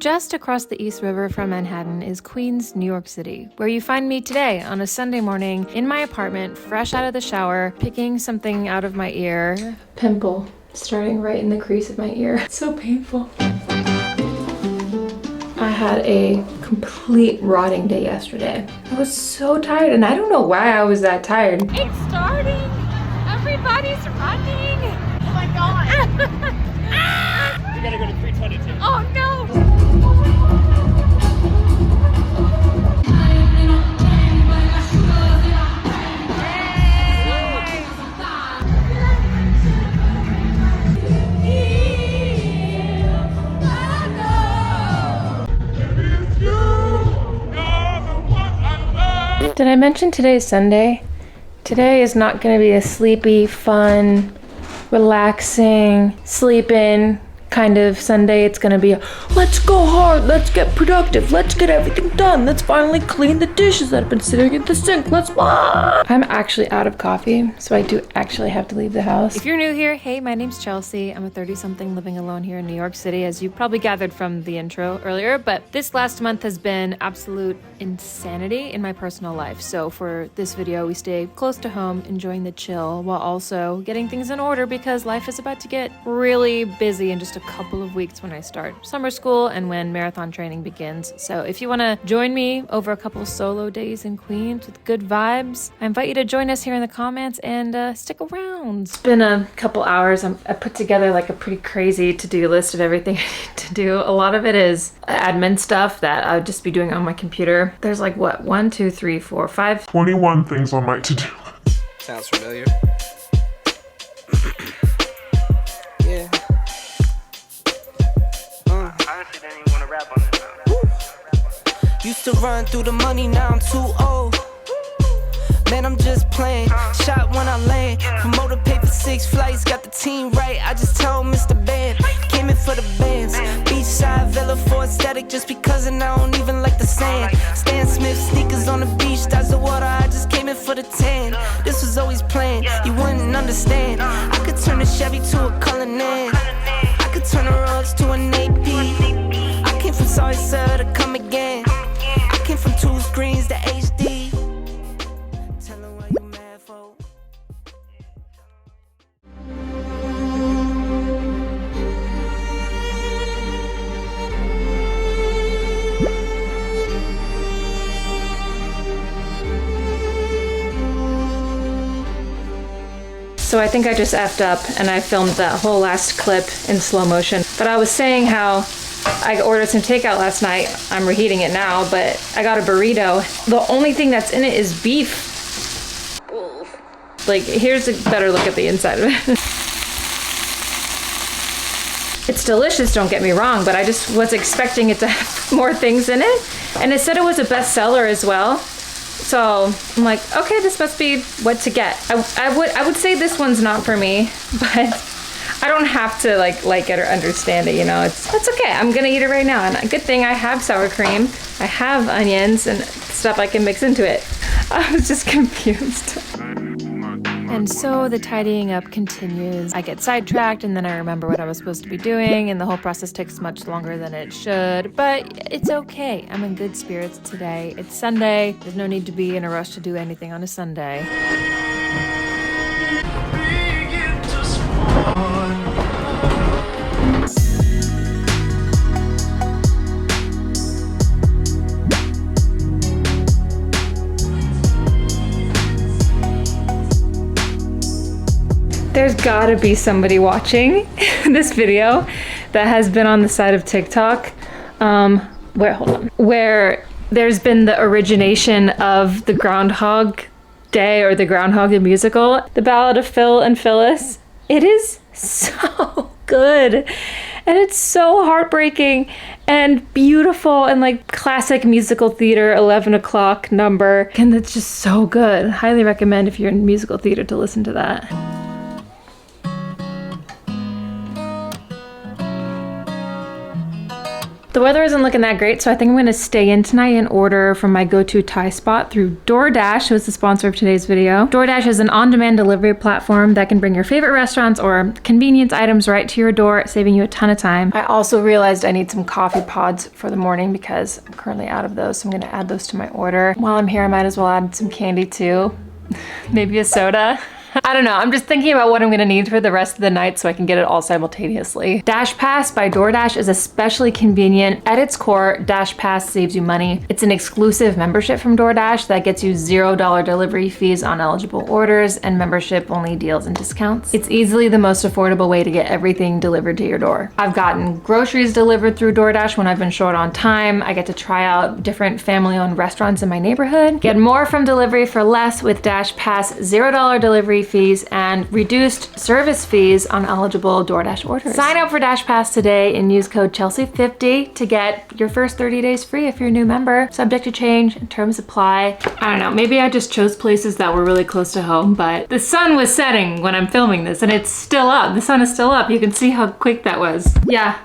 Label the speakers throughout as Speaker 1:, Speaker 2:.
Speaker 1: Just across the East River from Manhattan is Queens, New York City, where you find me today on a Sunday morning in my apartment, fresh out of the shower, picking something out of my ear. Pimple starting right in the crease of my ear. It's so painful. I had a complete rotting day yesterday. I was so tired, and I don't know why I was that tired.
Speaker 2: It's starting! Everybody's running! Oh my god!
Speaker 3: We gotta go to 322.
Speaker 2: Oh no!
Speaker 1: Did I mention today's Sunday? Today is not going to be a sleepy, fun, relaxing, sleep-in kind of Sunday. It's going to be a, let's go hard, let's get productive, let's get everything done, let's finally clean the dishes that have been sitting in the sink, let's I'm actually out of coffee, so I do actually have to leave the house. If you're new here, hey, my name's Chelsea. I'm a 30-something living alone here in New York City, as you probably gathered from the intro earlier, but this last month has been absolute insanity in my personal life. So for this video, we stay close to home, enjoying the chill, while also getting things in order because life is about to get really busy in just a couple of weeks when I start summer school and when marathon training begins. So if you want to join me over a couple solo days in Queens with good vibes, I invite you to join us here in the comments and stick around. It's been a couple hours. I put together like a pretty crazy to-do list of everything I need to do. A lot of it is admin stuff that I would just be doing on my computer. There's like what, 1, 2, 3, 4, 5,
Speaker 4: 21 things on my to-do list.
Speaker 5: Sounds familiar. Yeah.
Speaker 6: Honestly, didn't even want to rap on this.
Speaker 5: Used to run through the money, now I'm too old. Man, I'm just playing. Shot when I land. Promoter paid for 6 flights, got the team right. I just told Mr. Band, came in for the bands. Beachside Villa for aesthetic, just because and I don't even like the sand. Stan Smith sneakers on the beach, that's the water. I just came in for the tan. This was always planned, you wouldn't understand. I could turn a Chevy to a Cullinan. I could turn a Rolls to an AP. I came from Sorry Sir to come again. I came from 2 screens to HD. Tell them why you mad for.
Speaker 1: So I think I just effed up and I filmed that whole last clip in slow motion. But I was saying how I ordered some takeout last night. I'm reheating it now, but I got a burrito. The only thing that's in it is beef. Like, here's a better look at the inside of it. It's delicious, don't get me wrong, but I just was expecting it to have more things in it. And it said it was a bestseller as well. So I'm like, okay, this must be what to get. I would say this one's not for me, but I don't have to like it or understand it, you know. It's okay. I'm gonna eat it right now. And a good thing I have sour cream, I have onions and stuff I can mix into it. I was just confused. And so the tidying up continues. I get sidetracked and then I remember what I was supposed to be doing, and the whole process takes much longer than it should, but it's okay. I'm in good spirits today. It's Sunday. There's no need to be in a rush to do anything on a Sunday. There's gotta be somebody watching this video that has been on the side of TikTok, where there's been the origination of the Groundhog Day or the Groundhog the Musical, The Ballad of Phil and Phyllis. It is so good and it's so heartbreaking and beautiful and like classic musical theater 11 o'clock number, and it's just so good. Highly recommend if you're in musical theater to listen to that. The weather isn't looking that great, so I think I'm gonna stay in tonight and order from my go-to Thai spot through Doordash, who is the sponsor of today's video. Doordash is an on-demand delivery platform that can bring your favorite restaurants or convenience items right to your door, saving you a ton of time. I also realized I need some coffee pods for the morning because I'm currently out of those, so I'm gonna add those to my order. While I'm here, I might as well add some candy too. Maybe a soda. I don't know, I'm just thinking about what I'm gonna need for the rest of the night so I can get it all simultaneously. Dash Pass by Doordash is especially convenient. At its core, Dash Pass saves you money. It's an exclusive membership from Doordash that gets you $0 delivery fees on eligible orders and membership-only deals and discounts. It's easily the most affordable way to get everything delivered to your door. I've gotten groceries delivered through Doordash when I've been short on time. I get to try out different family-owned restaurants in my neighborhood. Get more from delivery for less with Dash Pass $0 delivery fees and reduced service fees on eligible DoorDash orders. Sign up for Dash Pass today and use code Chelsea50 to get your first 30 days free if you're a new member. Subject to change, terms apply. I don't know, maybe I just chose places that were really close to home, but the sun was setting when I'm filming this and it's still up. The sun is still up. You can see how quick that was. Yeah,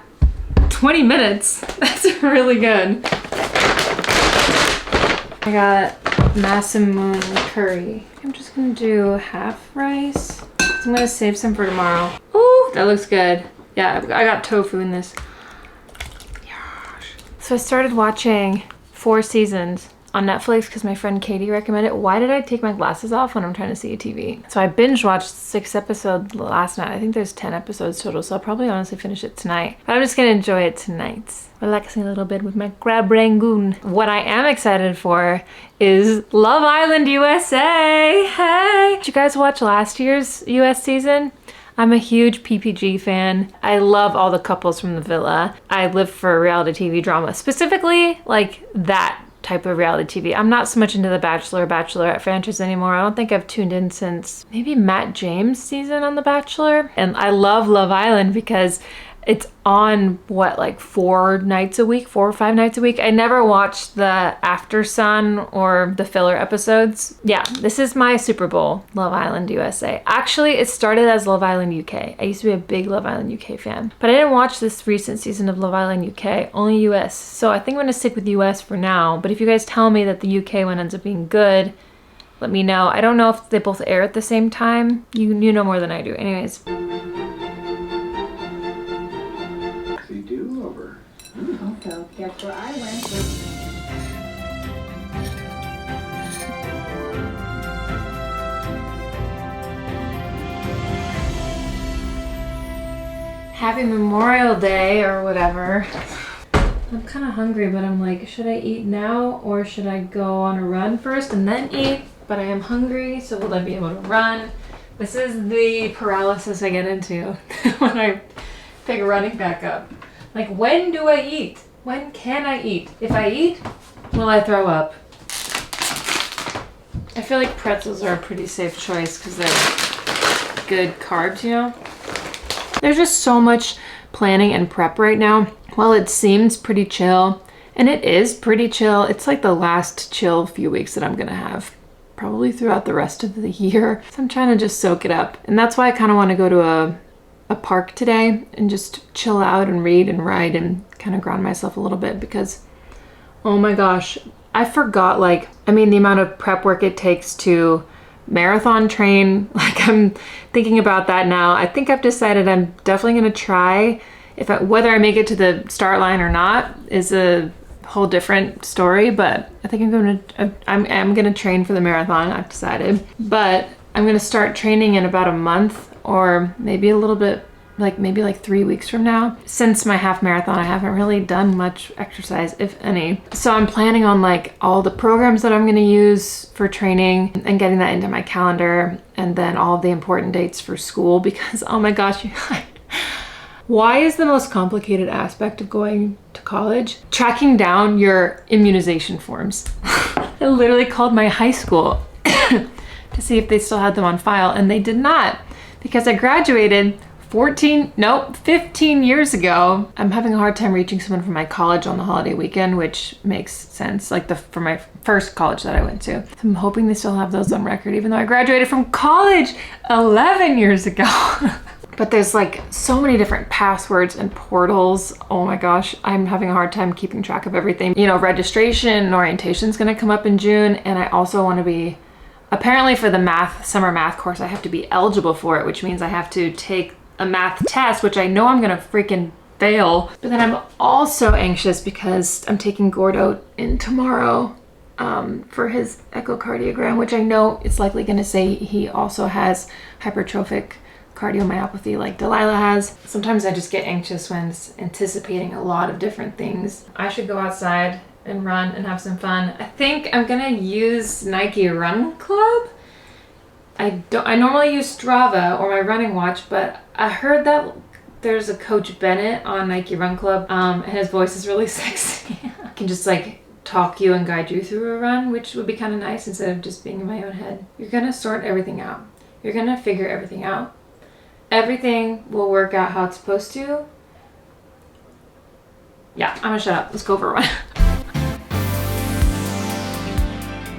Speaker 1: 20 minutes. That's really good. I got Masamun curry. I'm just gonna do half rice. I'm gonna save some for tomorrow. Ooh, that looks good. Yeah, I got tofu in this. So I started watching 4 seasons on Netflix because my friend Katie recommended it. Why did I take my glasses off when I'm trying to see a TV? So I binge watched 6 episodes last night. I think there's 10 episodes total, so I'll probably honestly finish it tonight. But I'm just gonna enjoy it tonight. Relaxing a little bit with my crab rangoon. What I am excited for is Love Island USA. Hey! Did you guys watch last year's US season? I'm a huge PPG fan. I love all the couples from the villa. I live for reality TV drama, specifically like that type of reality TV. I'm not so much into the Bachelor or Bachelorette franchise anymore. I don't think I've tuned in since maybe Matt James' season on The Bachelor. And I love Love Island because it's on, what, like 4 nights a week, 4 or 5 nights a week. I never watched the After Sun or the filler episodes. Yeah, this is my Super Bowl, Love Island USA. Actually, it started as Love Island UK. I used to be a big Love Island UK fan, but I didn't watch this recent season of Love Island UK, only US. So I think I'm gonna stick with US for now, but if you guys tell me that the UK one ends up being good, let me know. I don't know if they both air at the same time. You know more than I do. Anyways.
Speaker 7: Also, guess where I went with...
Speaker 1: Happy Memorial Day or whatever. I'm kind of hungry, but I'm like, should I eat now or should I go on a run first and then eat? But I am hungry, so will I be able to run? This is the paralysis I get into when I pick running back up. Like, when do I eat? When can I eat? If I eat, will I throw up? I feel like pretzels are a pretty safe choice because they're good carbs, you know? There's just so much planning and prep right now. While it seems pretty chill, and it is pretty chill, it's like the last chill few weeks that I'm gonna have. Probably throughout the rest of the year. So I'm trying to just soak it up. And that's why I kind of want to go to a park today and just chill out and read and write and kind of ground myself a little bit because, oh my gosh, I forgot, like, I mean, the amount of prep work it takes to marathon train. Like, I'm thinking about that now. I think I've decided I'm definitely going to try. Whether I make it to the start line or not is a whole different story, but I think I'm gonna train for the marathon, I've decided. But I'm gonna start training in about a month or maybe a little bit, maybe 3 weeks from now. Since my half marathon, I haven't really done much exercise, if any. So I'm planning on like all the programs that I'm gonna use for training and getting that into my calendar, and then all of the important dates for school because, oh my gosh, you guys. Why is the most complicated aspect of going to college tracking down your immunization forms? I literally called my high school to see if they still had them on file, and they did not because I graduated 15 years ago. I'm having a hard time reaching someone from my college on the holiday weekend, which makes sense, like for my first college that I went to. So I'm hoping they still have those on record, even though I graduated from college 11 years ago. but there's like so many different passwords and portals. Oh my gosh, I'm having a hard time keeping track of everything. You know, registration and orientation is gonna come up in June, and I also wanna be, apparently for the summer math course, I have to be eligible for it, which means I have to take a math test, which I know I'm gonna freaking fail. But then I'm also anxious because I'm taking Gordo in tomorrow for his echocardiogram, which I know it's likely gonna say he also has hypertrophic cardiomyopathy like Delilah has. Sometimes I just get anxious when anticipating a lot of different things. I should go outside and run and have some fun. I think I'm gonna use Nike Run Club. I normally use Strava or my running watch, but I heard that there's a Coach Bennett on Nike Run Club, and his voice is really sexy. I can just like talk you and guide you through a run, which would be kind of nice instead of just being in my own head. You're gonna sort everything out. You're gonna figure everything out. Everything will work out how it's supposed to. Yeah, I'm gonna shut up. Let's go for a run.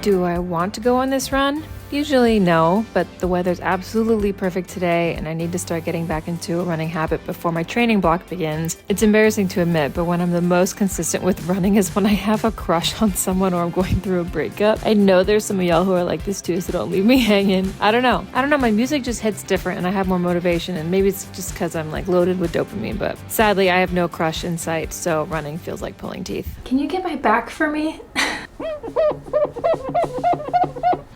Speaker 1: Do I want to go on this run? Usually no, but the weather's absolutely perfect today and I need to start getting back into a running habit before my training block begins. It's embarrassing to admit, but when I'm the most consistent with running is when I have a crush on someone or I'm going through a breakup. I know there's some of y'all who are like this too, so don't leave me hanging. I don't know, my music just hits different and I have more motivation, and maybe it's just because I'm like loaded with dopamine, but sadly I have no crush in sight, so running feels like pulling teeth. Can you get my back for me?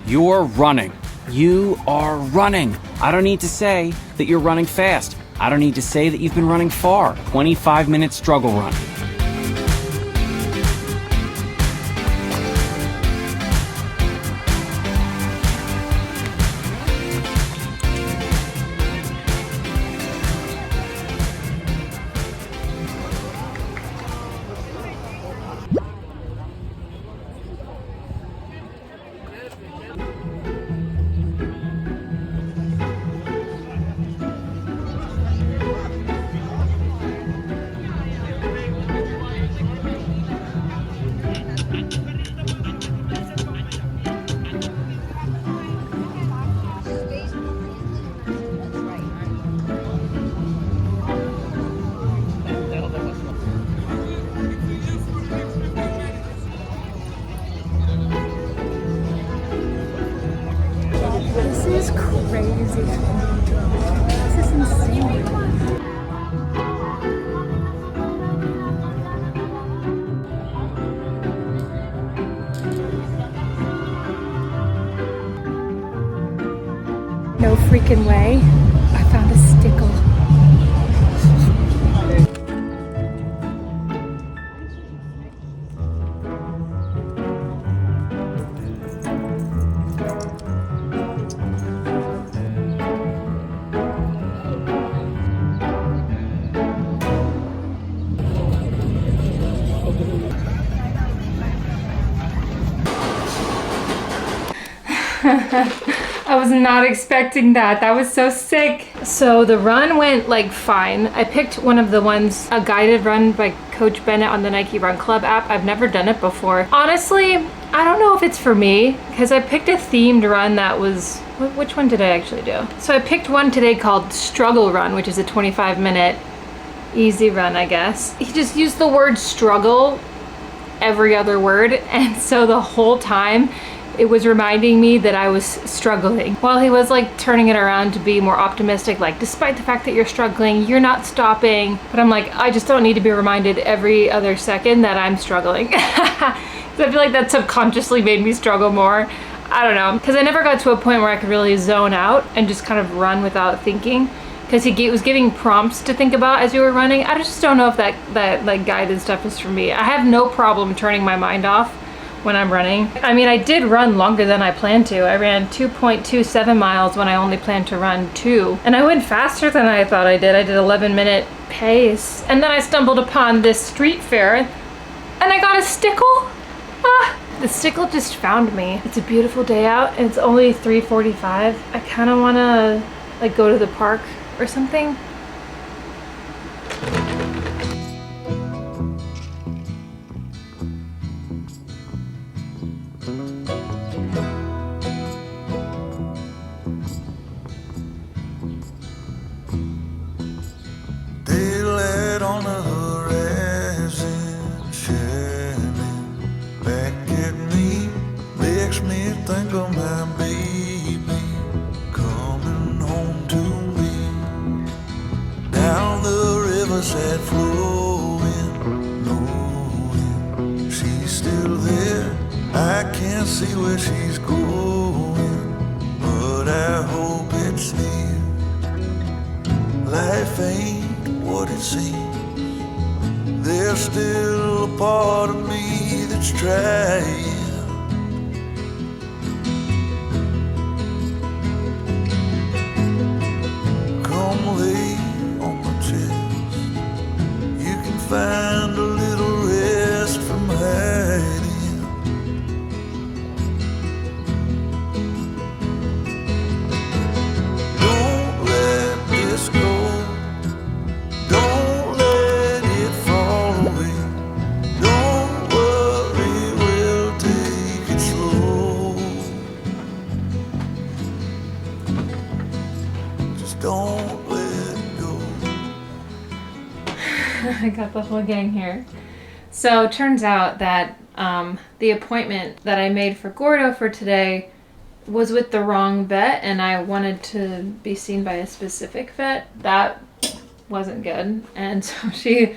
Speaker 8: You're running. You are running. I don't need to say that you're running fast. I don't need to say that you've been running far. 25-minute struggle run.
Speaker 1: This is crazy. This is insane. No freaking way. I found a stickle. I was not expecting that. That was so sick. So the run went like fine. I picked one of the ones, a guided run by Coach Bennett on the Nike Run Club app. I've never done it before. Honestly, I don't know if it's for me because I picked a themed run that was, which one did I actually do? So I picked one today called Struggle Run, which is a 25-minute easy run, I guess. He just used the word struggle every other word, and so the whole time it was reminding me that I was struggling. While he was like turning it around to be more optimistic, like despite the fact that you're struggling, you're not stopping. But I'm like, I just don't need to be reminded every other second that I'm struggling. So I feel like that subconsciously made me struggle more. I don't know, because I never got to a point where I could really zone out and just kind of run without thinking. Because he was giving prompts to think about as you were running. I just don't know if that like guided stuff is for me. I have no problem turning my mind off when I'm running. I mean, I did run longer than I planned to. I ran 2.27 miles when I only planned to run 2. And I went faster than I thought I did. I did 11-minute pace. And then I stumbled upon this street fair and I got a stickle. The stickle just found me. It's a beautiful day out and it's only 3:45. I kind of want to like go to the park or something.
Speaker 9: that flowing, knowing she's still there. I can't see where she's going, but I hope it's near. Life ain't what it seems. There's still a part of me that's trying. Come lay on my chest. You can find a little rest from hiding. Don't let this go. Don't let it fall away. Don't worry, we'll take it slow. Just don't let go.
Speaker 1: I got the whole gang here. So turns out that the appointment that I made for Gordo for today was with the wrong vet, and I wanted to be seen by a specific vet. That wasn't good, and so she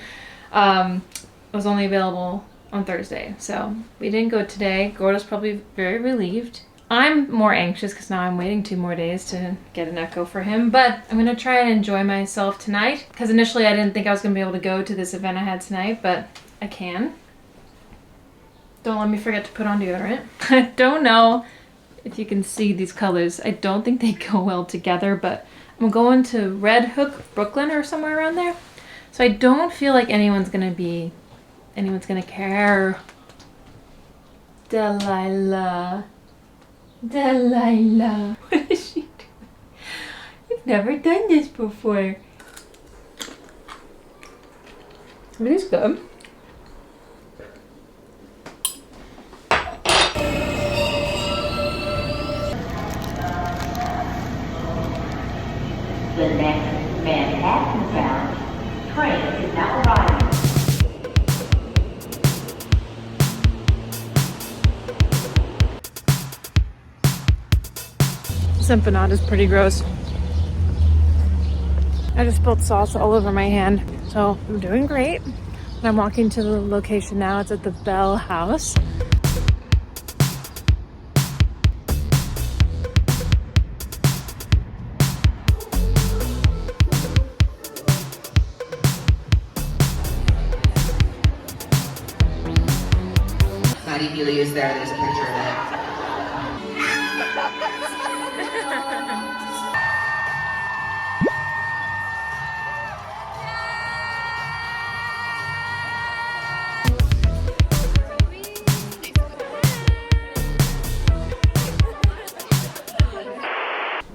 Speaker 1: was only available on Thursday. So we didn't go today. Gordo's probably very relieved. I'm more anxious because now I'm waiting 2 more days to get an echo for him, but I'm gonna try and enjoy myself tonight because initially I didn't think I was gonna be able to go to this event I had tonight, but I can. Don't let me forget to put on deodorant. I don't know if you can see these colors. I don't think they go well together, but I'm going to Red Hook, Brooklyn or somewhere around there. So I don't feel like anyone's gonna care. Delilah. Delilah. What is she doing? I've never done this before. Are these good?
Speaker 7: The next Manhattan bound train is now arriving.
Speaker 1: This empanada is pretty gross. I just spilled sauce all over my hand, so I'm doing great. I'm walking to the location now. It's at the Bell House.
Speaker 10: Maddie Healy is there. There's a picture of it.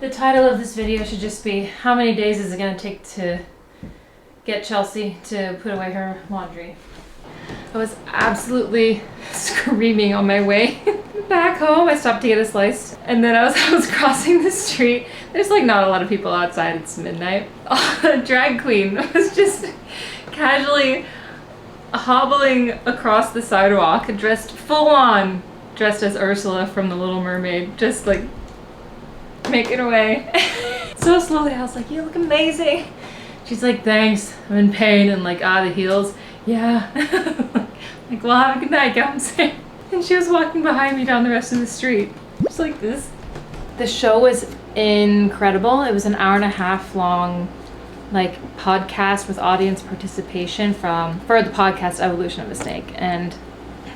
Speaker 1: The title of this video should just be, how many days is it gonna take to get Chelsea to put away her laundry? I was absolutely screaming on my way back home. I stopped to get a slice, and then I was crossing the street. There's like not a lot of people outside, it's midnight. A drag queen was just casually hobbling across the sidewalk, full on dressed as Ursula from The Little Mermaid, just like making her way. So slowly, I was like, you look amazing. She's like, thanks, I'm in pain, and like, the heels. Yeah. Like, well, have a good night, get home safe. And she was walking behind me down the rest of the street. Just like this. The show was incredible. It was an 1.5 hour long, like, podcast with audience participation for the podcast Evolution of a Snake. And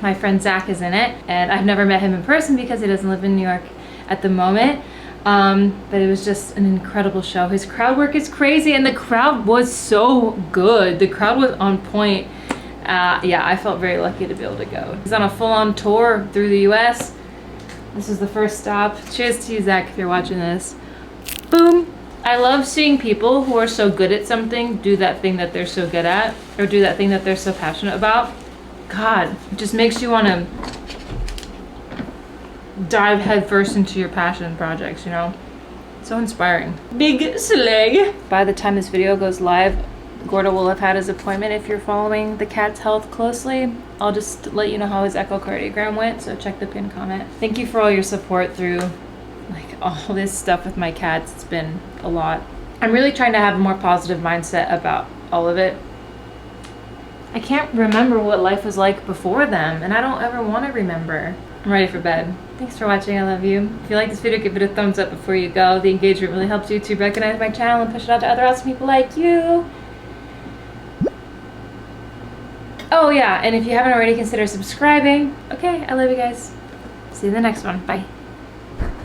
Speaker 1: my friend Zach is in it. And I've never met him in person because he doesn't live in New York at the moment. But it was just an incredible show. His crowd work is crazy, and the crowd was so good. The crowd was on point. Yeah, I felt very lucky to be able to go. He's on a full-on tour through the US. This is the first stop. Cheers to you, Zach, if you're watching this. Boom. I love seeing people who are so good at something do that thing that they're so good at, or do that thing that they're so passionate about. God, it just makes you want to dive headfirst into your passion projects, you know? So inspiring. Big slag. By the time this video goes live, Gordo will have had his appointment. If you're following the cat's health closely, I'll just let you know how his echocardiogram went, so check the pinned comment. Thank you for all your support through like all this stuff with my cats. It's been a lot. I'm really trying to have a more positive mindset about all of it. I can't remember what life was like before them, and I don't ever want to remember. I'm ready for bed. Thanks for watching. I love you. If you like this video, give it a thumbs up before you go. The engagement really helps YouTube recognize my channel and push it out to other awesome people like you. Oh yeah, and if you haven't already, consider subscribing. Okay, I love you guys. See you in the next one. Bye.